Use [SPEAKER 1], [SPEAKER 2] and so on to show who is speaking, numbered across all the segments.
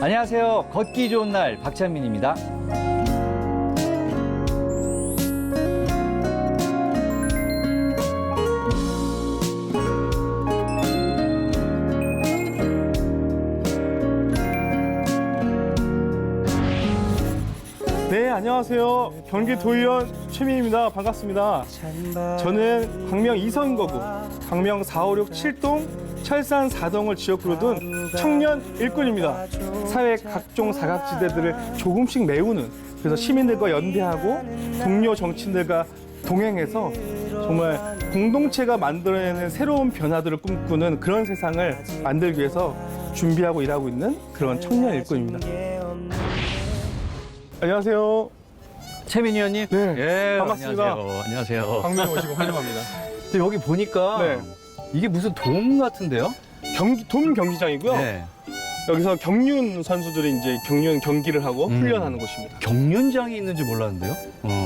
[SPEAKER 1] 안녕하세요. 걷기 좋은 날 박찬민입니다.
[SPEAKER 2] 네, 안녕하세요. 경기도의원 최민입니다. 반갑습니다. 저는 광명 2선 거구, 광명 4, 5, 6, 7동, 철산 4동을 지역구로 둔 청년 일꾼입니다. 사회 각종 사각지대들을 조금씩 메우는, 그래서 시민들과 연대하고 동료 정치인들과 동행해서 정말 공동체가 만들어내는 새로운 변화들을 꿈꾸는 그런 세상을 만들기 위해서 준비하고 일하고 있는 그런 청년 일꾼입니다. 안녕하세요.
[SPEAKER 1] 최민 의원님.
[SPEAKER 2] 네,
[SPEAKER 1] 예,
[SPEAKER 2] 반갑습니다.
[SPEAKER 1] 안녕하세요.
[SPEAKER 2] 광명 오시고 환영합니다.
[SPEAKER 1] 근데 여기 보니까
[SPEAKER 2] 네.
[SPEAKER 1] 이게 무슨 돔 같은데요?
[SPEAKER 2] 돔 경기장이고요.
[SPEAKER 1] 네.
[SPEAKER 2] 여기서 경륜 선수들이 이제 경륜 경기를 하고 훈련하는 곳입니다.
[SPEAKER 1] 경륜장이 있는지 몰랐는데요.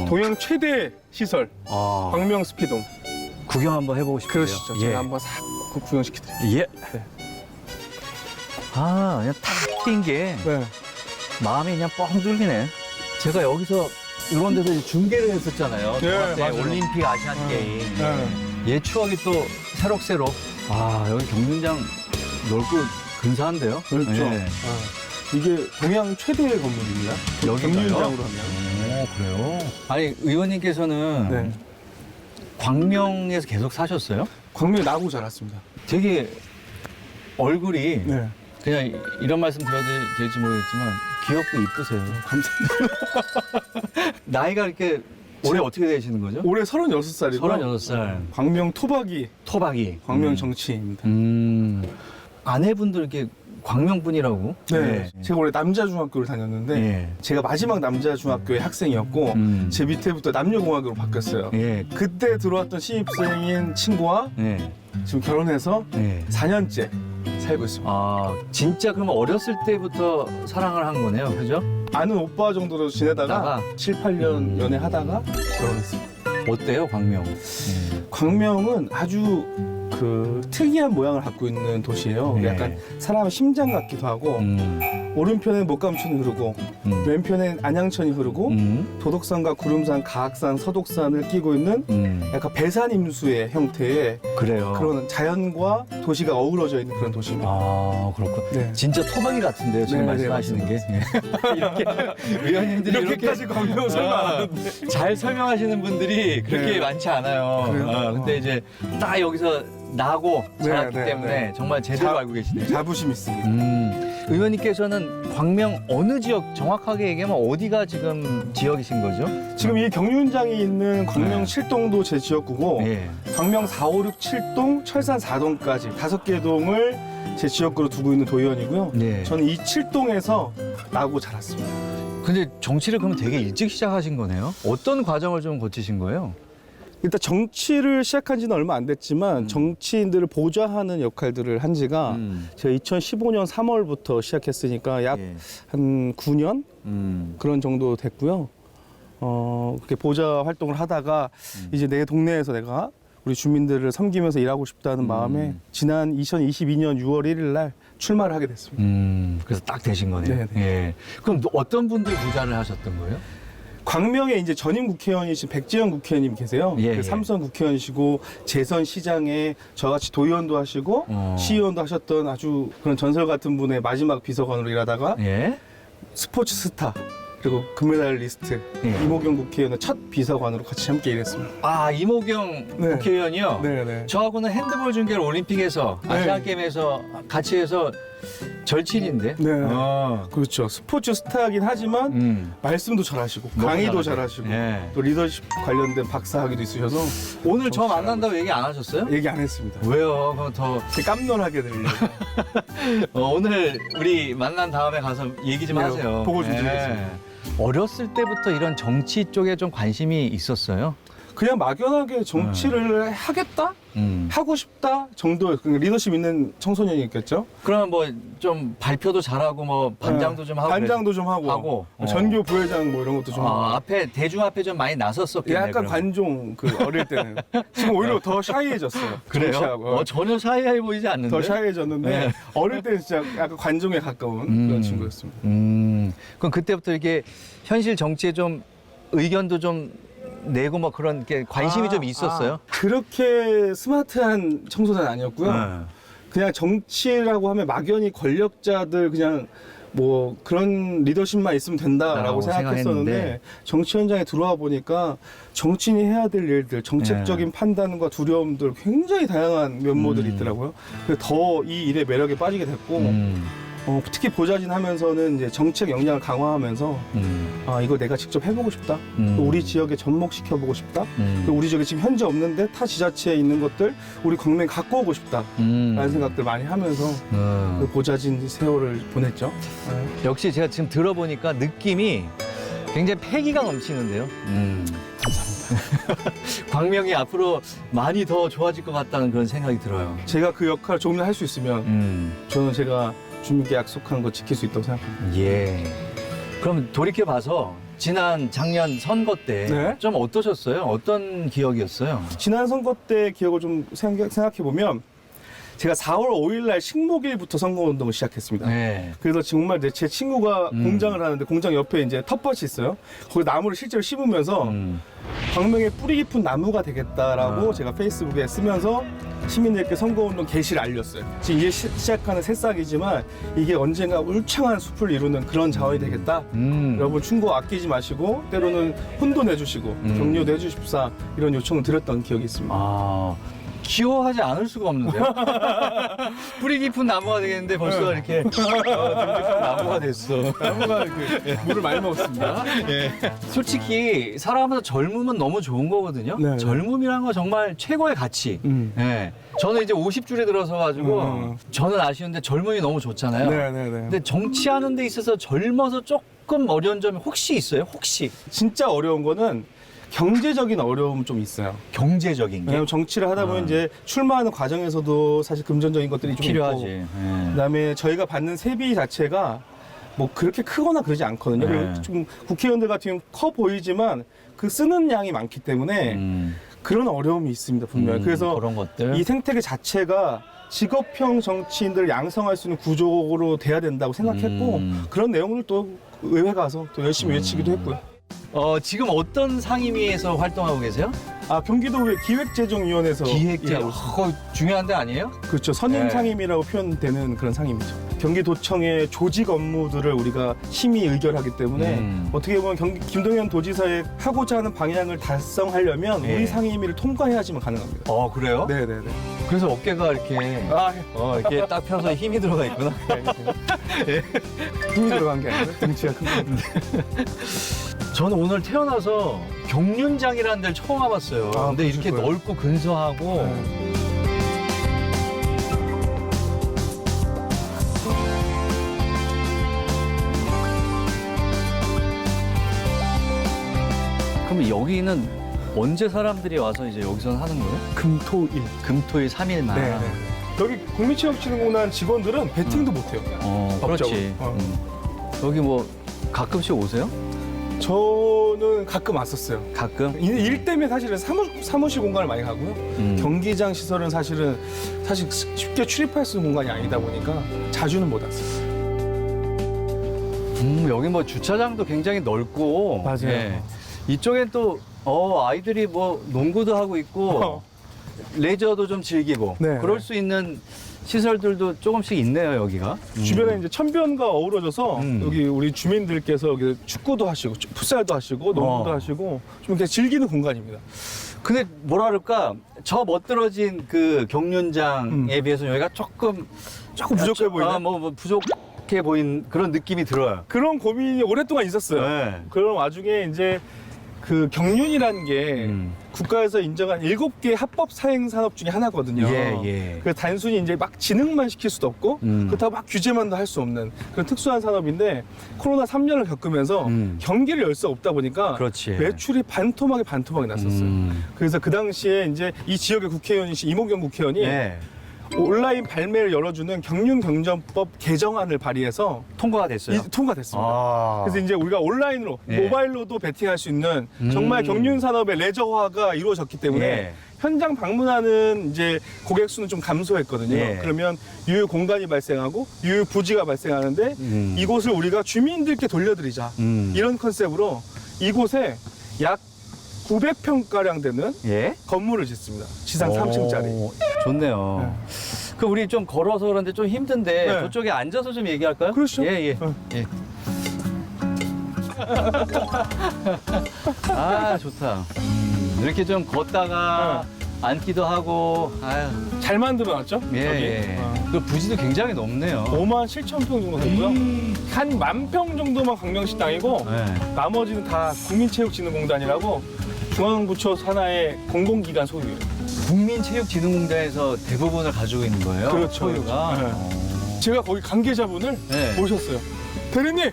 [SPEAKER 2] 동양 최대 시설
[SPEAKER 1] 아,
[SPEAKER 2] 광명 스피돔.
[SPEAKER 1] 구경 한번 해보고 싶어요.
[SPEAKER 2] 그러시죠. 제가 한번 싹 구경시켜드릴게요.
[SPEAKER 1] 예.
[SPEAKER 2] 네.
[SPEAKER 1] 아, 그냥 탁 뛴 게
[SPEAKER 2] 네.
[SPEAKER 1] 마음이 그냥 뻥 뚫리네. 제가 여기서 이런 데서 이제 중계를 했었잖아요.
[SPEAKER 2] 네,
[SPEAKER 1] 중학생
[SPEAKER 2] 맞아요.
[SPEAKER 1] 올림픽 아시안 게임.
[SPEAKER 2] 네.
[SPEAKER 1] 예, 추억이 또 새록새록. 아, 여기 경륜장 넓고 근사한데요?
[SPEAKER 2] 그렇죠.
[SPEAKER 1] 예.
[SPEAKER 2] 이게 동양 최대의 건물입니다.
[SPEAKER 1] 여기가요?
[SPEAKER 2] 경륜장으로 하면.
[SPEAKER 1] 오, 그래요? 아니, 의원님께서는
[SPEAKER 2] 네.
[SPEAKER 1] 광명에서 계속 사셨어요?
[SPEAKER 2] 광명에 나고 자랐습니다.
[SPEAKER 1] 되게 얼굴이
[SPEAKER 2] 네.
[SPEAKER 1] 그냥 이런 말씀 드려도 될지 모르겠지만 귀엽고 이쁘세요.
[SPEAKER 2] 감사합니다.
[SPEAKER 1] 나이가 이렇게 올해 어떻게 되시는 거죠?
[SPEAKER 2] 올해 36살이고
[SPEAKER 1] 36살.
[SPEAKER 2] 광명 토박이
[SPEAKER 1] 토박이.
[SPEAKER 2] 광명 정치인입니다.
[SPEAKER 1] 아내분도 이렇게 광명분이라고?
[SPEAKER 2] 네. 제가 원래 남자 중학교를 다녔는데
[SPEAKER 1] 예.
[SPEAKER 2] 제가 마지막 남자 중학교의 학생이었고 제 밑에부터 남녀공학으로 바뀌었어요.
[SPEAKER 1] 예.
[SPEAKER 2] 그때 들어왔던 신입생인 친구와
[SPEAKER 1] 예.
[SPEAKER 2] 지금 결혼해서
[SPEAKER 1] 예.
[SPEAKER 2] 4년째 살고 있습니다.
[SPEAKER 1] 아, 진짜 그럼 어렸을 때부터 사랑을 한 거네요. 그죠?
[SPEAKER 2] 아는 오빠 정도로 지내다가 7, 8년 연애하다가 결혼했습니다.
[SPEAKER 1] 어때요, 광명? 예.
[SPEAKER 2] 광명은 아주 그 특이한 모양을 갖고 있는 도시예요.
[SPEAKER 1] 예.
[SPEAKER 2] 약간 사람의 심장 같기도 하고 오른편엔 목감천이 흐르고 왼편엔 안양천이 흐르고 도덕산과 구름산, 가악산, 서독산을 끼고 있는 약간 배산임수의 형태의
[SPEAKER 1] 그래요.
[SPEAKER 2] 그런 자연과 도시가 어우러져 있는 그런 도시입니다.
[SPEAKER 1] 아, 그렇군.
[SPEAKER 2] 네.
[SPEAKER 1] 진짜 토박이 같은데요, 지금
[SPEAKER 2] 네,
[SPEAKER 1] 말씀하시는 게. 예. 이렇게 의원님들이
[SPEAKER 2] 이렇게까지 광명 설명 안 하는데.
[SPEAKER 1] 잘 설명하시는 분들이 그렇게
[SPEAKER 2] 네.
[SPEAKER 1] 많지 않아요.
[SPEAKER 2] 그래요?
[SPEAKER 1] 근데 이제 딱 여기서 나고
[SPEAKER 2] 네,
[SPEAKER 1] 자랐기
[SPEAKER 2] 네,
[SPEAKER 1] 때문에
[SPEAKER 2] 네.
[SPEAKER 1] 정말 제대로
[SPEAKER 2] 자-
[SPEAKER 1] 알고 계시네요.
[SPEAKER 2] 자부심 있습니다.
[SPEAKER 1] 의원님께서는 광명 어느 지역, 정확하게 얘기하면 어디가 지금 지역이신 거죠?
[SPEAKER 2] 지금 이 경륜장이 있는 광명
[SPEAKER 1] 네.
[SPEAKER 2] 7동도 제 지역구고
[SPEAKER 1] 예.
[SPEAKER 2] 광명 4, 5, 6, 7동, 철산 4동까지 5개 동을 제 지역구로 두고 있는 도의원이고요.
[SPEAKER 1] 네.
[SPEAKER 2] 저는 이 7동에서 나고 자랐습니다.
[SPEAKER 1] 근데 정치를 그럼 되게 일찍 시작하신 거네요? 어떤 과정을 좀 거치신 거예요?
[SPEAKER 2] 일단 정치를 시작한 지는 얼마 안 됐지만 정치인들을 보좌하는 역할들을 한 지가 제가 2015년 3월부터 시작했으니까 약
[SPEAKER 1] 예.
[SPEAKER 2] 한 9년 그런 정도 됐고요. 그렇게 보좌 활동을 하다가 이제 내 동네에서 내가 우리 주민들을 섬기면서 일하고 싶다는 마음에 지난 2022년 6월 1일 날 출마를 하게 됐습니다.
[SPEAKER 1] 그래서 딱 되신 거네요.
[SPEAKER 2] 네네.
[SPEAKER 1] 예. 그럼 어떤 분들 부자를 하셨던 거예요?
[SPEAKER 2] 광명에 이제 전임 국회의원이신 백지영 국회의원님 계세요.
[SPEAKER 1] 예,
[SPEAKER 2] 그
[SPEAKER 1] 예.
[SPEAKER 2] 삼선 국회의원이시고 재선 시장에 저같이 도의원도 하시고 시의원도 하셨던 아주 그런 전설 같은 분의 마지막 비서관으로 일하다가
[SPEAKER 1] 예.
[SPEAKER 2] 스포츠 스타 그리고 금메달리스트
[SPEAKER 1] 예.
[SPEAKER 2] 이모경 국회의원의 첫 비서관으로 같이 함께 일했습니다.
[SPEAKER 1] 아, 이모경
[SPEAKER 2] 네.
[SPEAKER 1] 국회의원이요?
[SPEAKER 2] 네네.
[SPEAKER 1] 저하고는 핸드볼 중계를 올림픽에서
[SPEAKER 2] 네.
[SPEAKER 1] 아시안게임에서 같이 해서 절친인데.
[SPEAKER 2] 네.
[SPEAKER 1] 어.
[SPEAKER 2] 그렇죠. 스포츠 스타이긴 하지만 말씀도 잘하시고
[SPEAKER 1] 너무
[SPEAKER 2] 강의도
[SPEAKER 1] 잘하세요.
[SPEAKER 2] 잘하시고
[SPEAKER 1] 예.
[SPEAKER 2] 또 리더십 관련된 박사학위도 있으셔서
[SPEAKER 1] 오늘 저 만난다고 얘기 안 하셨어요?
[SPEAKER 2] 얘기 안 했습니다.
[SPEAKER 1] 왜요? 그럼 더
[SPEAKER 2] 깜놀하게 들리려고.
[SPEAKER 1] 오늘 우리 만난 다음에 가서 얘기 좀
[SPEAKER 2] 네,
[SPEAKER 1] 하세요.
[SPEAKER 2] 보고 좀 드리겠습니다.
[SPEAKER 1] 어렸을 때부터 이런 정치 쪽에 좀 관심이 있었어요?
[SPEAKER 2] 그냥 막연하게 정치를 하겠다? 하고 싶다 정도 리더십 있는 청소년이겠죠.
[SPEAKER 1] 그러면 뭐 좀 발표도 잘하고 뭐 반장도 좀 하고
[SPEAKER 2] 반장도 좀 하고 전교 부회장 뭐 이런 것도 좀 하고.
[SPEAKER 1] 앞에 대중 앞에 좀 많이 나섰었겠네.
[SPEAKER 2] 약간
[SPEAKER 1] 그러면.
[SPEAKER 2] 관종 어릴 때는 지금 오히려 더 샤이해졌어요.
[SPEAKER 1] 그래요?
[SPEAKER 2] 정치하고.
[SPEAKER 1] 전혀 샤이해 보이지 않는데.
[SPEAKER 2] 더 샤이해졌는데
[SPEAKER 1] 네.
[SPEAKER 2] 어릴 때는 진짜 약간 관종에 가까운 그런 친구였습니다.
[SPEAKER 1] 그럼 그때부터 이렇게 현실 정치에 좀 의견도 좀 내고 뭐 그런 게 관심이 좀 있었어요?
[SPEAKER 2] 그렇게 스마트한 청소년 아니었고요.
[SPEAKER 1] 네.
[SPEAKER 2] 그냥 정치라고 하면 막연히 권력자들 그냥 뭐 그런 리더십만 있으면 된다라고
[SPEAKER 1] 라고
[SPEAKER 2] 생각했었는데
[SPEAKER 1] 생각했는데.
[SPEAKER 2] 정치 현장에 들어와 보니까 정치인이 해야 될 일들, 정책적인 판단과 두려움들 굉장히 다양한 면모들이 있더라고요. 그래서 더 이 일에 매력에 빠지게 됐고 특히 보좌진하면서는 이제 정책 역량을 강화하면서 이거 내가 직접 해보고 싶다. 또 우리 지역에 접목시켜보고 싶다. 또 우리 지역에 지금 현재 없는데 타 지자체에 있는 것들 우리 광명에 갖고 오고 싶다. 라는 생각들 많이 하면서 그 보좌진 세월을 보냈죠.
[SPEAKER 1] 역시 제가 지금 들어보니까 느낌이 굉장히 패기가 넘치는데요. 감사합니다. 광명이 앞으로 많이 더 좋아질 것 같다는 그런 생각이 들어요.
[SPEAKER 2] 제가 그 역할을 조금이라도 할 수 있으면 저는 제가 주민께 약속한 거 지킬 수 있다고 생각합니다.
[SPEAKER 1] 예. 그럼 돌이켜 봐서 지난 작년 선거 때
[SPEAKER 2] 네.
[SPEAKER 1] 좀 어떠셨어요? 어떤 기억이었어요?
[SPEAKER 2] 지난 선거 때 기억을 좀 생각해보면 제가 4월 5일 날 식목일부터 선거운동을 시작했습니다.
[SPEAKER 1] 네.
[SPEAKER 2] 그래서 정말 제 친구가 공장을 하는데 공장 옆에 이제 텃밭이 있어요. 거기 나무를 실제로 심으면서 광명에 뿌리 깊은 나무가 되겠다라고 제가 페이스북에 쓰면서 시민들께 선거운동 개시를 알렸어요. 지금 이제 시작하는 새싹이지만 이게 언젠가 울창한 숲을 이루는 그런 자원이 되겠다. 여러분 충고 아끼지 마시고 때로는 혼도 내주시고 격려도 해주십사 이런 요청을 드렸던 기억이 있습니다.
[SPEAKER 1] 귀여워하지 않을 수가 없는데요? 뿌리 깊은 나무가 되겠는데 벌써 이렇게 듬직한 나무가 됐어.
[SPEAKER 2] 나무가 물을 많이 먹었습니다.
[SPEAKER 1] 솔직히 살아가면서 젊으면 너무 좋은 거거든요.
[SPEAKER 2] 네.
[SPEAKER 1] 젊음이란 건 정말 최고의 가치. 예. 저는 이제 50줄에 들어서 가지고 저는 아쉬운데 젊음이 너무 좋잖아요.
[SPEAKER 2] 네네네.
[SPEAKER 1] 근데 정치하는 데 있어서 젊어서 조금 어려운 점이 혹시 있어요? 혹시?
[SPEAKER 2] 진짜 어려운 거는 경제적인 어려움 좀 있어요.
[SPEAKER 1] 경제적인 게
[SPEAKER 2] 왜냐면 정치를 하다 보면 이제 출마하는 과정에서도 사실 금전적인 것들이 좀
[SPEAKER 1] 필요하지.
[SPEAKER 2] 있고
[SPEAKER 1] 예.
[SPEAKER 2] 그다음에 저희가 받는 세비 자체가 뭐 그렇게 크거나 그러지 않거든요.
[SPEAKER 1] 네.
[SPEAKER 2] 그리고 좀 국회의원들 같은 경우는 커 보이지만 그 쓰는 양이 많기 때문에 그런 어려움이 있습니다, 분명히. 그래서
[SPEAKER 1] 그런 것들.
[SPEAKER 2] 이 생태계 자체가 직업형 정치인들을 양성할 수 있는 구조로 돼야 된다고 생각했고 그런 내용을 또 의회 가서 또 열심히 외치기도 했고요.
[SPEAKER 1] 지금 어떤 상임위에서 활동하고 계세요?
[SPEAKER 2] 경기도의 기획재정위원회에서 일하고 있습니다.
[SPEAKER 1] 그거 중요한 데 아니에요?
[SPEAKER 2] 그렇죠. 선임
[SPEAKER 1] 네.
[SPEAKER 2] 상임이라고 표현되는 그런 상임이죠. 경기도청의 조직 업무들을 우리가 심의 의결하기 때문에 어떻게 보면 김동연 도지사의 하고자 하는 방향을 달성하려면
[SPEAKER 1] 네.
[SPEAKER 2] 우리 상임위를 통과해야지만 가능합니다.
[SPEAKER 1] 그래요?
[SPEAKER 2] 네네네.
[SPEAKER 1] 그래서 어깨가 이렇게 이렇게 딱 펴서 힘이 들어가 있구나.
[SPEAKER 2] 힘이 들어간 게 아니라 등치가 큰 겁니다.
[SPEAKER 1] 저는 오늘 태어나서 경륜장이라는 데를 처음 와봤어요. 근데 이렇게
[SPEAKER 2] 그러실 거예요.
[SPEAKER 1] 넓고 근사하고 그럼 여기는 언제 사람들이 와서 이제 여기서 하는 거예요?
[SPEAKER 2] 금토일.
[SPEAKER 1] 금토일 3일만.
[SPEAKER 2] 네네. 여기 국민체육진흥공단 직원들은 배팅도 못해요.
[SPEAKER 1] 그렇지.
[SPEAKER 2] 법적으로.
[SPEAKER 1] 여기 뭐 가끔씩 오세요?
[SPEAKER 2] 저는 가끔 왔었어요.
[SPEAKER 1] 가끔?
[SPEAKER 2] 일 때문에 사실은 사무실 공간을 많이 가고요. 경기장 시설은 사실 쉽게 출입할 수 있는 공간이 아니다 보니까 자주는 못 왔어요.
[SPEAKER 1] 여기 뭐 주차장도 굉장히 넓고.
[SPEAKER 2] 맞아요.
[SPEAKER 1] 이쪽엔 또 아이들이 뭐 농구도 하고 있고 레저도 좀 즐기고
[SPEAKER 2] 네.
[SPEAKER 1] 그럴 수 있는 시설들도 조금씩 있네요, 여기가.
[SPEAKER 2] 주변에 이제 천변과 어우러져서 여기 우리 주민들께서 여기 축구도 하시고 풋살도 하시고 농구도 하시고 좀 이렇게 즐기는 공간입니다.
[SPEAKER 1] 근데 뭐라 그럴까, 저 멋들어진 그 경륜장에 비해서 여기가 조금
[SPEAKER 2] 부족해 보이네.
[SPEAKER 1] 뭐 부족해 보인 그런 느낌이 들어요.
[SPEAKER 2] 그런 고민이 오랫동안 있었어요.
[SPEAKER 1] 네.
[SPEAKER 2] 그런 와중에 이제 그 경륜이라는 게
[SPEAKER 1] 음.
[SPEAKER 2] 국가에서 인정한 7개 합법 사행 산업 중에 하나거든요.
[SPEAKER 1] 예.
[SPEAKER 2] 그 단순히 이제 막 진흥만 시킬 수도 없고 그렇다고 막 규제만도 할 수 없는 그런 특수한 산업인데 코로나 3년을 겪으면서 경기를 열 수 없다 보니까
[SPEAKER 1] 그렇지.
[SPEAKER 2] 매출이 반토막이 났었어요. 그래서 그 당시에 이제 이 지역의 국회의원이신 이모경 국회의원이
[SPEAKER 1] 예.
[SPEAKER 2] 온라인 발매를 열어주는 경륜경전법 개정안을 발의해서
[SPEAKER 1] 통과가 됐어요.
[SPEAKER 2] 통과됐습니다.
[SPEAKER 1] 아.
[SPEAKER 2] 그래서 이제 우리가 온라인으로
[SPEAKER 1] 예.
[SPEAKER 2] 모바일로도 베팅할 수 있는 정말 경륜 산업의 레저화가 이루어졌기 때문에
[SPEAKER 1] 예.
[SPEAKER 2] 현장 방문하는 이제 고객 수는 좀 감소했거든요.
[SPEAKER 1] 예.
[SPEAKER 2] 그러면 유휴 공간이 발생하고 유휴 부지가 발생하는데 이곳을 우리가 주민들께 돌려드리자 이런 컨셉으로 이곳에 약 900평가량 되는
[SPEAKER 1] 예.
[SPEAKER 2] 건물을 짓습니다. 지상 3층짜리.
[SPEAKER 1] 오, 좋네요. 그 우리 좀 걸어서 그런데 좀 힘든데
[SPEAKER 2] 네.
[SPEAKER 1] 저쪽에 앉아서 좀 얘기할까요?
[SPEAKER 2] 그렇죠.
[SPEAKER 1] 예.
[SPEAKER 2] 어.
[SPEAKER 1] 예. 아 좋다. 이렇게 좀 걷다가 앉기도 하고. 아유.
[SPEAKER 2] 잘 만들어놨죠?
[SPEAKER 1] 예.
[SPEAKER 2] 여기?
[SPEAKER 1] 예. 그 부지도 굉장히 높네요.
[SPEAKER 2] 5만 7천 평 정도 되고요. 한 10,000평 정도만 광명시당이고
[SPEAKER 1] 네.
[SPEAKER 2] 나머지는 다 국민체육진흥공단이라고 중앙부처 산하의 공공기관 소유예요.
[SPEAKER 1] 국민체육진흥공단에서 대부분을 가지고 있는 거예요.
[SPEAKER 2] 그렇죠,
[SPEAKER 1] 소유가.
[SPEAKER 2] 그렇죠. 네. 제가 거기 관계자분을
[SPEAKER 1] 네.
[SPEAKER 2] 모셨어요. 대리님!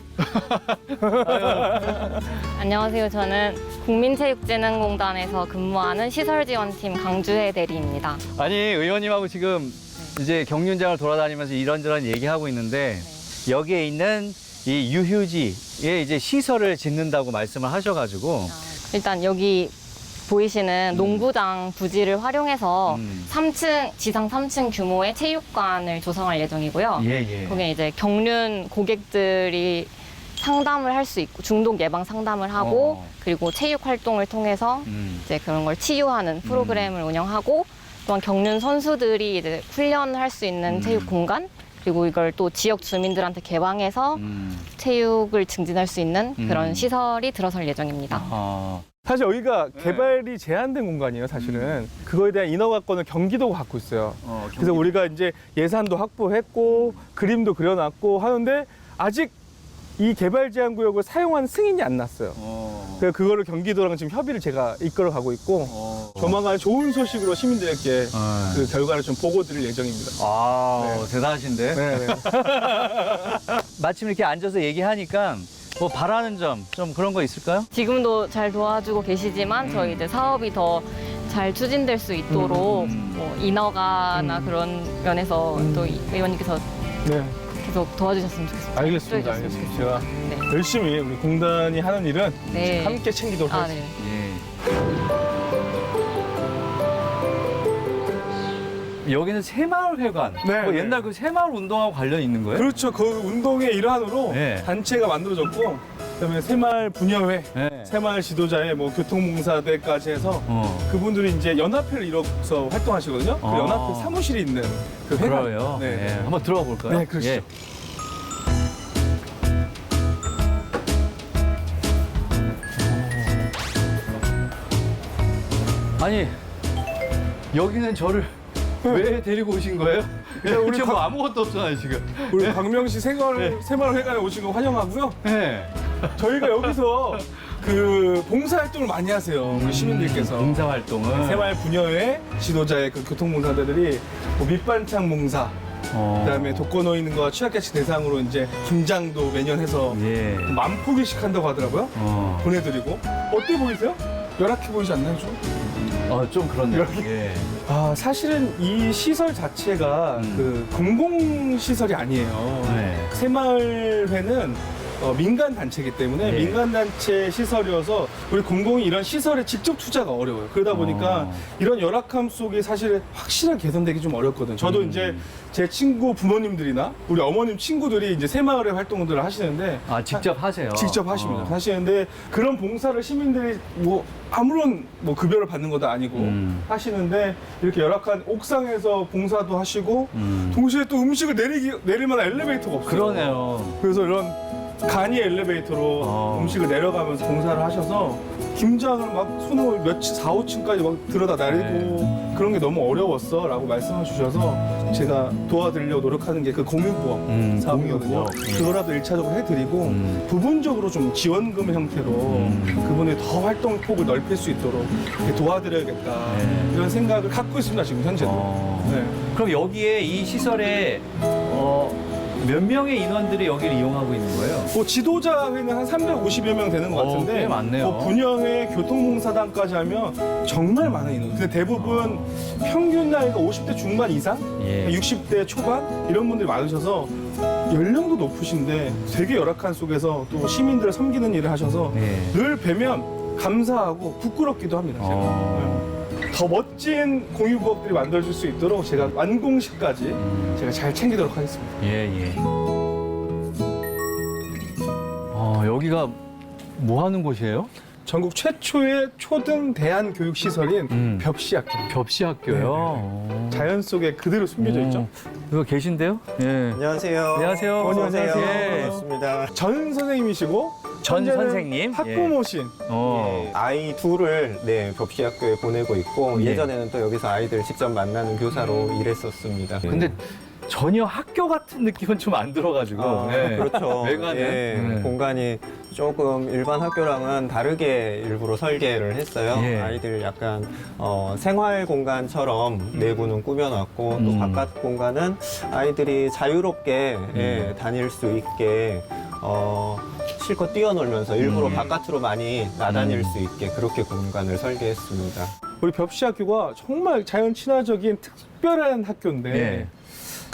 [SPEAKER 3] 안녕하세요. 저는 국민체육진흥공단에서 근무하는 시설지원팀 강주혜 대리입니다.
[SPEAKER 1] 아니 의원님하고 지금 이제 경륜장을 돌아다니면서 이런저런 얘기하고 있는데 여기에 있는 이 유휴지에 이제 시설을 짓는다고 말씀을 하셔가지고
[SPEAKER 3] 일단 여기 보이시는 농구장 부지를 활용해서 3층, 지상 3층 규모의 체육관을 조성할 예정이고요.
[SPEAKER 1] 예.
[SPEAKER 3] 거기에 이제 경륜 고객들이 상담을 할 수 있고 중독 예방 상담을 하고 그리고 체육 활동을 통해서 이제 그런 걸 치유하는 프로그램을 운영하고 또한 경륜 선수들이 이제 훈련을 할 수 있는 체육 공간 그리고 이걸 또 지역 주민들한테 개방해서 체육을 증진할 수 있는 그런 시설이 들어설 예정입니다.
[SPEAKER 1] 아,
[SPEAKER 2] 사실 여기가 개발이 제한된 공간이에요, 사실은. 그거에 대한 인허가권을 경기도가 갖고 있어요. 그래서 우리가 이제 예산도 확보했고 그림도 그려놨고 하는데 아직 이 개발 제한 구역을 사용하는 승인이 안 났어요. 그래서 그거를 경기도랑 지금 협의를 제가 이끌어 가고 있고 조만간 좋은 소식으로 시민들에게 그 결과를 좀 보고 드릴 예정입니다.
[SPEAKER 1] 아 대단하신데.
[SPEAKER 2] 네.
[SPEAKER 1] 마침 이렇게 앉아서 얘기하니까 뭐 바라는 점 좀 그런 거 있을까요?
[SPEAKER 3] 지금도 잘 도와주고 계시지만 저희 이제 사업이 더 잘 추진될 수 있도록 뭐 인허가나 그런 면에서 또 의원님께서
[SPEAKER 2] 네.
[SPEAKER 3] 계속 도와주셨으면 좋겠습니다.
[SPEAKER 2] 알겠습니다.
[SPEAKER 3] 협조해 주셨으면
[SPEAKER 2] 제가
[SPEAKER 3] 좋겠습니다. 네.
[SPEAKER 2] 열심히 우리 공단이 하는 일은
[SPEAKER 3] 네.
[SPEAKER 2] 함께 챙기도록
[SPEAKER 3] 아,
[SPEAKER 2] 하겠습니다.
[SPEAKER 3] 네.
[SPEAKER 1] 예. 여기는 새마을회관.
[SPEAKER 2] 네,
[SPEAKER 1] 뭐
[SPEAKER 2] 네.
[SPEAKER 1] 옛날 그 새마을 운동하고 관련 있는 거예요?
[SPEAKER 2] 그렇죠. 그 운동의 일환으로
[SPEAKER 1] 네.
[SPEAKER 2] 단체가 만들어졌고 그다음에 새마을 분여회,
[SPEAKER 1] 네.
[SPEAKER 2] 새마을 지도자의 뭐 교통봉사대까지 해서 그분들이 이제 연합회를 이뤄서 활동하시거든요. 그
[SPEAKER 1] 아.
[SPEAKER 2] 연합회 사무실이 있는 그 회관.
[SPEAKER 1] 그래요.
[SPEAKER 2] 네.
[SPEAKER 1] 네. 한번 들어가 볼까요?
[SPEAKER 2] 네, 그러시죠.
[SPEAKER 1] 예. 아니 여기는 저를 왜 데리고 오신 거예요?
[SPEAKER 2] 우리
[SPEAKER 1] 지금 뭐 아무것도 없잖아요 지금.
[SPEAKER 2] 우리 광명시 새마을회관에 오신 거 환영하고요.
[SPEAKER 1] 네.
[SPEAKER 2] 저희가 여기서 그 봉사활동을 많이 하세요. 우리 시민들께서.
[SPEAKER 1] 봉사활동을.
[SPEAKER 2] 새마을 분여회 지도자의 그 교통봉사자들이 뭐 밑반찬 봉사, 그다음에 독거노인과 취약계층 대상으로 이제 김장도 매년 해서
[SPEAKER 1] 예.
[SPEAKER 2] 만 포기씩 한다고 하더라고요. 보내드리고 어때 보이세요? 열악해 보이지 않나요, 좀?
[SPEAKER 1] 좀 그렇네요.
[SPEAKER 2] 이렇게?
[SPEAKER 1] 예.
[SPEAKER 2] 아 사실은 이 시설 자체가 그 공공 시설이 아니에요.
[SPEAKER 1] 네.
[SPEAKER 2] 새마을회는 민간 단체이기 때문에
[SPEAKER 1] 네.
[SPEAKER 2] 민간 단체 시설이어서 우리 공공이 이런 시설에 직접 투자가 어려워요. 그러다 보니까 이런 열악함 속에 사실 확실하게 개선되기 좀 어렵거든요. 저도 이제 제 친구 부모님들이나 우리 어머님 친구들이 이제 새마을회 활동들을 하시는데
[SPEAKER 1] 직접 하세요.
[SPEAKER 2] 직접 하십니다. 하시는데 그런 봉사를 시민들이 뭐 아무런 뭐 급여를 받는 것도 아니고 하시는데 이렇게 열악한 옥상에서 봉사도 하시고 동시에 또 음식을 내릴 만한 엘리베이터가 없어요.
[SPEAKER 1] 그러네요.
[SPEAKER 2] 그래서 이런 간이 엘리베이터로 음식을 내려가면서 봉사를 하셔서 김장을 막 손으로 4, 5층까지 막 들어다 내리고 그런 게 너무 어려웠어 라고 말씀해 주셔서 제가 도와드리려고 노력하는 게 그 공유부업 사업이거든요.
[SPEAKER 1] 공유부업. 예.
[SPEAKER 2] 그거라도 1차적으로 해드리고 부분적으로 좀 지원금 형태로 그분의 더 활동 폭을 넓힐 수 있도록 이렇게 도와드려야겠다 이런 생각을 갖고 있습니다 지금 현재도. 네.
[SPEAKER 1] 그럼 여기에 이 시설에 몇 명의 인원들이 여기를 이용하고 있는 거예요?
[SPEAKER 2] 뭐 지도자회는 한 350여 명 되는 것 같은데
[SPEAKER 1] 꽤 많네요.
[SPEAKER 2] 뭐 분야회, 교통봉사단까지 하면 정말 많은 인원. 근데 대부분 평균 나이가 50대 중반 이상,
[SPEAKER 1] 예.
[SPEAKER 2] 60대 초반 이런 분들이 많으셔서 연령도 높으신데 되게 열악한 속에서 또 시민들을 섬기는 일을 하셔서
[SPEAKER 1] 예.
[SPEAKER 2] 늘 뵈면 감사하고 부끄럽기도 합니다. 제가. 네. 더 멋진 공유부업들이 만들어질 수 있도록 제가 완공식까지 제가 잘 챙기도록 하겠습니다.
[SPEAKER 1] 예. 여기가 뭐 하는 곳이에요?
[SPEAKER 2] 전국 최초의 초등 대안 교육 시설인 벽시학교.
[SPEAKER 1] 벽시학교요.
[SPEAKER 2] 자연 속에 그대로 숨겨져 있죠.
[SPEAKER 1] 이거 계신데요? 예.
[SPEAKER 4] 안녕하세요.
[SPEAKER 1] 안녕하세요.
[SPEAKER 2] 안녕하세요.
[SPEAKER 1] 예.
[SPEAKER 4] 반갑습니다.
[SPEAKER 2] 전 선생님이시고
[SPEAKER 1] 전
[SPEAKER 2] 현재는
[SPEAKER 1] 선생님?
[SPEAKER 2] 학부모신.
[SPEAKER 4] 아이 둘을 벽시학교에 보내고 있고
[SPEAKER 1] 예.
[SPEAKER 4] 예전에는 또 여기서 아이들 직접 만나는 교사로 일했었습니다.
[SPEAKER 1] 근데 전혀 학교 같은 느낌은 좀 안 들어가지고. 예.
[SPEAKER 4] 그렇죠.
[SPEAKER 1] 외관은.
[SPEAKER 4] 예, 공간이 조금 일반 학교랑은 다르게 일부러 설계를 했어요.
[SPEAKER 1] 예.
[SPEAKER 4] 아이들 약간 생활 공간처럼 내부는 꾸며놨고 또 바깥 공간은 아이들이 자유롭게 다닐 수 있게 실컷 뛰어놀면서 일부러 바깥으로 많이 나다닐 수 있게 그렇게 공간을 설계했습니다.
[SPEAKER 2] 우리 벽시학교가 정말 자연 친화적인 특별한 학교인데
[SPEAKER 1] 예.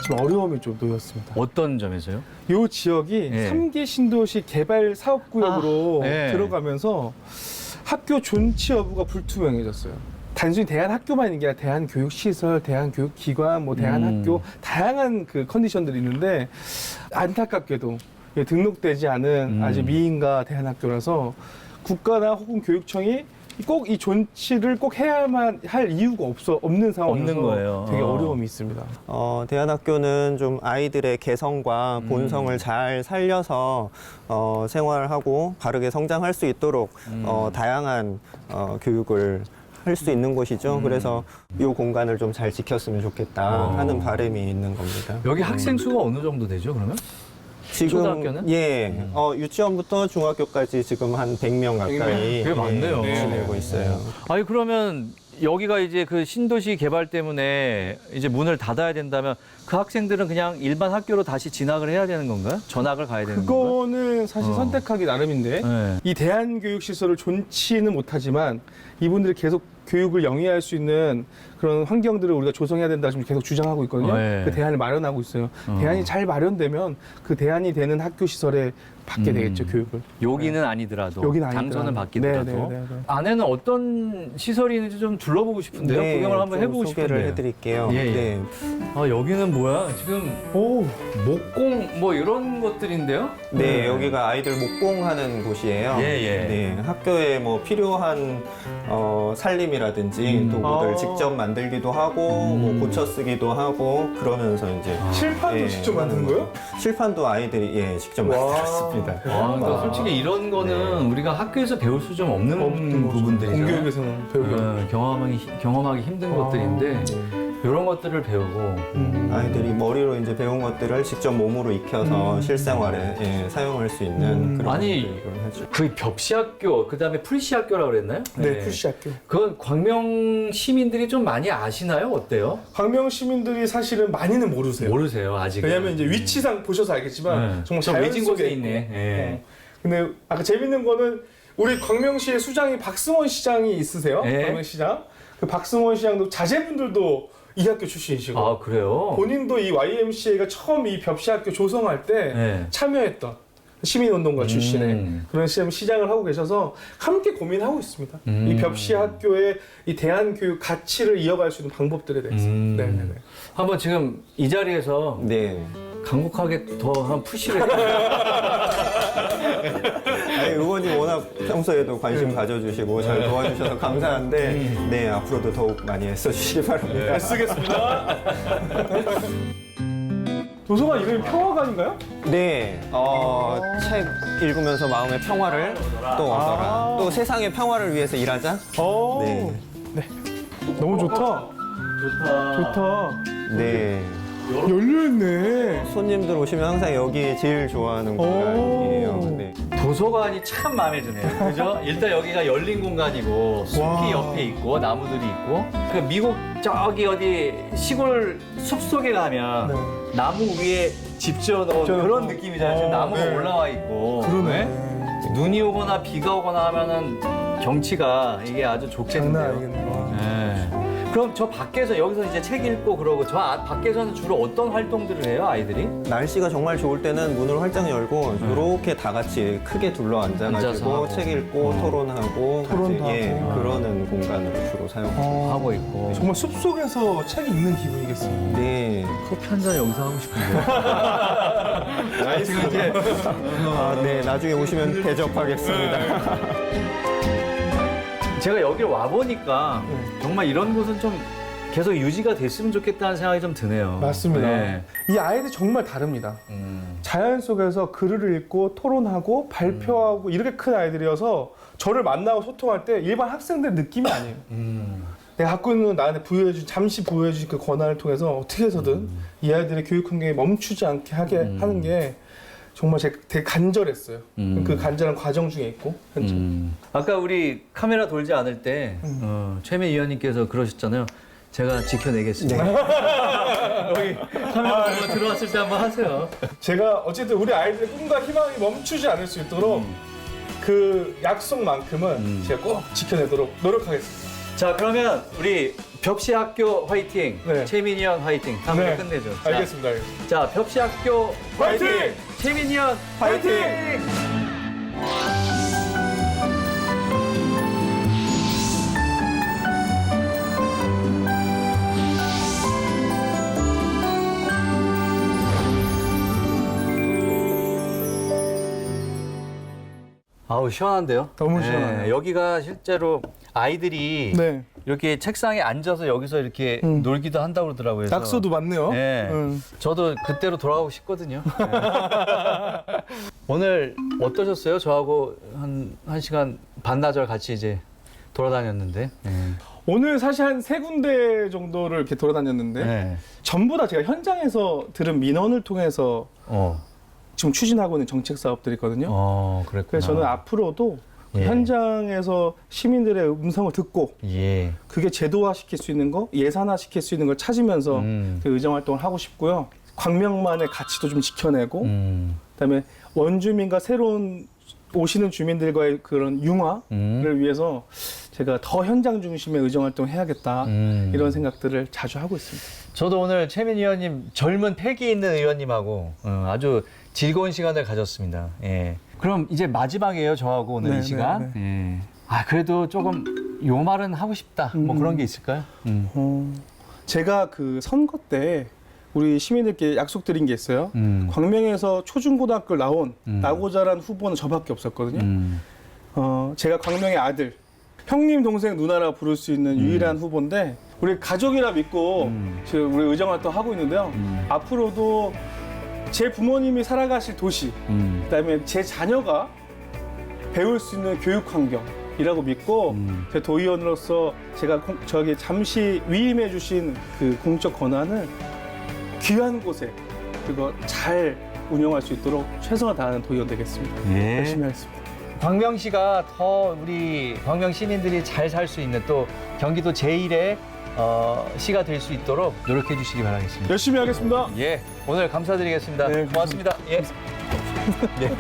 [SPEAKER 2] 지금 어려움이 좀 놓였습니다.
[SPEAKER 1] 어떤 점에서요?
[SPEAKER 2] 이 지역이
[SPEAKER 1] 예.
[SPEAKER 2] 3기 신도시 개발 사업구역으로
[SPEAKER 1] 예.
[SPEAKER 2] 들어가면서 학교 존치 여부가 불투명해졌어요. 단순히 대한학교만 있는 게 아니라 대한교육시설, 대한교육기관, 뭐 대한학교 다양한 그 컨디션들이 있는데 안타깝게도 등록되지 않은 아직 미인가 대한학교라서 국가나 혹은 교육청이 꼭 이 존치를 꼭 해야만 할 이유가 없는 상황이어서
[SPEAKER 1] 없는 거예요.
[SPEAKER 2] 되게 어려움이 있습니다.
[SPEAKER 4] 대안학교는 좀 아이들의 개성과 본성을 잘 살려서 생활하고 바르게 성장할 수 있도록 다양한 교육을 할 수 있는 곳이죠. 그래서 이 공간을 좀 잘 지켰으면 좋겠다 하는 바람이 있는 겁니다.
[SPEAKER 1] 여기 학생 수가 어느 정도 되죠, 그러면?
[SPEAKER 4] 지금
[SPEAKER 1] 초등학교는?
[SPEAKER 4] 유치원부터 중학교까지 지금 한 100명 가까이
[SPEAKER 1] 꽤 많네요.
[SPEAKER 4] 지내고 있어요.
[SPEAKER 1] 아니, 그러면 여기가 이제 그 신도시 개발 때문에 이제 문을 닫아야 된다면 그 학생들은 그냥 일반 학교로 다시 진학을 해야 되는 건가요? 전학을 가야 되는 건가요?
[SPEAKER 2] 그거는 사실 선택하기 나름인데
[SPEAKER 1] 네.
[SPEAKER 2] 이 대한교육시설을 존치는 못하지만 이분들이 계속 교육을 영위할 수 있는 그런 환경들을 우리가 조성해야 된다 지금 계속 주장하고 있거든요.
[SPEAKER 1] 네.
[SPEAKER 2] 그 대안을 마련하고 있어요. 대안이 잘 마련되면 그 대안이 되는 학교 시설에 받게 되겠죠, 교육을.
[SPEAKER 1] 여기는 아니더라도
[SPEAKER 2] 여기는
[SPEAKER 1] 당선을
[SPEAKER 2] 아니더라도.
[SPEAKER 1] 받기더라도
[SPEAKER 2] 네.
[SPEAKER 1] 안에는 어떤 시설이 있는지 좀 둘러보고 싶은데요. 구경을 한번
[SPEAKER 4] 좀
[SPEAKER 1] 해보고
[SPEAKER 4] 소개를
[SPEAKER 1] 싶은데.
[SPEAKER 4] 해드릴게요.
[SPEAKER 1] 예, 예.
[SPEAKER 4] 네.
[SPEAKER 1] 아, 여기는 뭐야? 지금
[SPEAKER 2] 오,
[SPEAKER 1] 목공 뭐 이런 것들인데요?
[SPEAKER 4] 네, 여기가 아이들 목공하는 곳이에요.
[SPEAKER 1] 예, 예.
[SPEAKER 4] 네, 학교에 뭐 필요한 살림이라든지 도구들
[SPEAKER 2] 아.
[SPEAKER 4] 직접 만들기도 하고 뭐 고쳐 쓰기도 하고 그러면서 이제
[SPEAKER 2] 칠판도
[SPEAKER 4] 예,
[SPEAKER 2] 직접 만든 거예요?
[SPEAKER 4] 칠판도 아이들이 직접 만들었습니다.
[SPEAKER 1] 아, 그러니까 솔직히 이런 거는 우리가 학교에서 배울 수 좀 없는
[SPEAKER 2] 없는
[SPEAKER 1] 부분들이죠.
[SPEAKER 2] 공교육에서는 배우기
[SPEAKER 1] 경험하기 힘든 것들인데 이런 것들을 배우고
[SPEAKER 4] 아이들이 머리로 이제 배운 것들을 직접 몸으로 익혀서 실생활에 사용할 수 있는 그런
[SPEAKER 1] 아니,
[SPEAKER 4] 교육을 하죠.
[SPEAKER 1] 그 벽시학교 그다음에 풀시학교라고 그랬나요?
[SPEAKER 2] 네, 푸시학교.
[SPEAKER 1] 그건 광명 시민들이 좀 많이 아시나요? 어때요?
[SPEAKER 2] 광명 시민들이 사실은 많이는 모르세요.
[SPEAKER 1] 모르세요 아직.
[SPEAKER 2] 왜냐면 이제 위치상 보셔서 알겠지만 정말
[SPEAKER 1] 저
[SPEAKER 2] 자연
[SPEAKER 1] 외진
[SPEAKER 2] 속에
[SPEAKER 1] 곳에 있네. 예.
[SPEAKER 2] 근데 아까 재밌는 거는 우리 광명시의 수장이 박승원 시장이 있으세요?
[SPEAKER 1] 예.
[SPEAKER 2] 광명시장. 그 박승원 시장도 자제분들도 이 학교 출신이시고
[SPEAKER 1] 아 그래요?
[SPEAKER 2] 본인도 이 YMCA가 처음 이 벽시학교 조성할 때
[SPEAKER 1] 네.
[SPEAKER 2] 참여했던 시민운동가 출신의 그런 시장을 하고 계셔서 함께 고민하고 있습니다. 이 벽시학교의 이 대한교육 가치를 이어갈 수 있는 방법들에 대해서. 네네네.
[SPEAKER 1] 한번 지금 이 자리에서
[SPEAKER 4] 네.
[SPEAKER 1] 간곡하게 더 한 푸시를
[SPEAKER 4] 아니, 의원님 워낙 평소에도 관심 가져주시고 잘 도와주셔서 감사한데 네, 앞으로도 더욱 많이 애써주시기 바랍니다.
[SPEAKER 2] 쓰겠습니다. 도서관 이름이 평화관인가요?
[SPEAKER 4] 네, 책 읽으면서 마음의 평화를 또 얻어라. 또 세상의 평화를 위해서 일하자.
[SPEAKER 2] 오.
[SPEAKER 4] 네.
[SPEAKER 2] 네. 너무 좋다. 좋다.
[SPEAKER 4] 네.
[SPEAKER 2] 열려있네.
[SPEAKER 4] 손님들 오시면 항상 여기 제일 좋아하는 공간이에요. 네.
[SPEAKER 1] 도서관이 참 마음에 드네요. 그죠? 일단 여기가 열린 공간이고 숲이
[SPEAKER 2] 와.
[SPEAKER 1] 옆에 있고 나무들이 있고 그 미국 저기 어디 시골 숲 속에 가면
[SPEAKER 2] 네.
[SPEAKER 1] 나무 위에 집 지어놓은 그런 느낌이잖아요. 지금 나무가
[SPEAKER 2] 네.
[SPEAKER 1] 올라와 있고
[SPEAKER 2] 그러네.
[SPEAKER 1] 네? 눈이 오거나 비가 오거나 하면은 경치가 이게 아주 좋겠는데요.
[SPEAKER 2] 장난 아니겠네요.
[SPEAKER 1] 네. 그럼 저 밖에서 여기서 이제 책 읽고 그러고 저 밖에서는 주로 어떤 활동들을 해요, 아이들이?
[SPEAKER 4] 날씨가 정말 좋을 때는 문을 활짝 열고 이렇게 다 같이 크게 둘러
[SPEAKER 1] 앉아서 하고.
[SPEAKER 4] 앉아가지고 책 읽고 토론하고 같이,
[SPEAKER 2] 토론도
[SPEAKER 4] 예,
[SPEAKER 2] 하고.
[SPEAKER 4] 그러는 공간으로 주로 사용하고
[SPEAKER 1] 하고 있고.
[SPEAKER 2] 정말 숲속에서 책 읽는 기분이겠어요.
[SPEAKER 4] 네.
[SPEAKER 1] 커피 한 잔 여기서 하고 싶은데. 지금 이제
[SPEAKER 4] 네, 나중에 오시면 대접하겠습니다.
[SPEAKER 1] 제가 여기를 와 보니까 정말 이런 곳은 좀 계속 유지가 됐으면 좋겠다는 생각이 좀 드네요.
[SPEAKER 2] 맞습니다.
[SPEAKER 1] 네.
[SPEAKER 2] 이 아이들 정말 다릅니다. 자연 속에서 글을 읽고 토론하고 발표하고 이렇게 큰 아이들이어서 저를 만나고 소통할 때 일반 학생들 느낌이 아니에요. 내가 갖고 있는 나한테 잠시 부여해준 그 권한을 통해서 어떻게 해서든 이 아이들의 교육 환경이 멈추지 않게 하게 하는 게 정말 제가 되게 간절했어요. 그 간절한 과정 중에 있고 현재.
[SPEAKER 1] 아까 우리 카메라 돌지 않을 때 최민 위원님께서 그러셨잖아요. 제가 지켜내겠습니다. 여기 카메라 한번 들어왔을 때 한번 하세요.
[SPEAKER 2] 제가 어쨌든 우리 아이들의 꿈과 희망이 멈추지 않을 수 있도록 그 약속만큼은 제가 꼭 지켜내도록 노력하겠습니다.
[SPEAKER 1] 자, 그러면 우리 벽시학교 화이팅,
[SPEAKER 2] 네.
[SPEAKER 1] 최민희 형 화이팅 한번
[SPEAKER 2] 네.
[SPEAKER 1] 끝내죠.
[SPEAKER 2] 알겠습니다.
[SPEAKER 1] 자, 벽시학교 화이팅!
[SPEAKER 2] 화이팅!
[SPEAKER 1] 최민희 형
[SPEAKER 2] 화이팅!
[SPEAKER 1] 아우, 시원한데요?
[SPEAKER 2] 너무 시원하네요.
[SPEAKER 1] 여기가 실제로 아이들이
[SPEAKER 2] 네.
[SPEAKER 1] 이렇게 책상에 앉아서 여기서 이렇게 놀기도 한다고 그러더라고요. 그래서
[SPEAKER 2] 낙서도 많네요.
[SPEAKER 1] 네. 저도 그때로 돌아가고 싶거든요. 네. 오늘 어떠셨어요? 저하고 한 시간 반나절 같이 이제 돌아다녔는데.
[SPEAKER 2] 오늘 사실 한 3군데 정도를 이렇게 돌아다녔는데
[SPEAKER 1] 네.
[SPEAKER 2] 전부 다 제가 현장에서 들은 민원을 통해서 지금 추진하고 있는 정책 사업들이거든요.
[SPEAKER 1] 그랬구나.
[SPEAKER 2] 그래서 저는 앞으로도 그
[SPEAKER 1] 예.
[SPEAKER 2] 현장에서 시민들의 음성을 듣고
[SPEAKER 1] 예.
[SPEAKER 2] 그게 제도화 시킬 수 있는 거, 예산화 시킬 수 있는 걸 찾으면서 그 의정 활동을 하고 싶고요. 광명만의 가치도 좀 지켜내고 그다음에 원주민과 새로운 오시는 주민들과의 그런 융화를 위해서 제가 더 현장 중심의 의정 활동을 해야겠다 이런 생각들을 자주 하고 있습니다.
[SPEAKER 1] 저도 오늘 최민 의원님 젊은 패기 있는 의원님하고 아주 즐거운 시간을 가졌습니다. 예. 그럼 이제 마지막이에요, 저하고 오늘
[SPEAKER 2] 네,
[SPEAKER 1] 이 시간.
[SPEAKER 2] 네,
[SPEAKER 1] 예. 아, 그래도 조금 요 말은 하고 싶다. 뭐 그런 게 있을까요?
[SPEAKER 2] 제가 그 선거 때 우리 시민들께 약속드린 게 있어요. 광명에서 초중고등학교를 나온 나고 자란 후보는 저밖에 없었거든요. 제가 광명의 아들, 형님, 동생, 누나라 부를 수 있는 유일한 후보인데 우리 가족이라 믿고 지금 우리 의정활동 하고 있는데요. 앞으로도 제 부모님이 살아가실 도시, 그다음에 제 자녀가 배울 수 있는 교육 환경이라고 믿고 제 도의원으로서 제가 저에게 잠시 위임해 주신 그 공적 권한을 귀한 곳에 그리고 잘 운영할 수 있도록 최선을 다하는 도의원 되겠습니다.
[SPEAKER 1] 예.
[SPEAKER 2] 열심히 하겠습니다.
[SPEAKER 1] 광명시가 더 우리 광명 시민들이 잘 살 수 있는 또 경기도 제1의 시가 될 수 있도록 노력해 주시기 바라겠습니다.
[SPEAKER 2] 열심히 하겠습니다.
[SPEAKER 1] 예, 오늘 감사드리겠습니다.
[SPEAKER 2] 네,
[SPEAKER 1] 고맙습니다. 예. 네.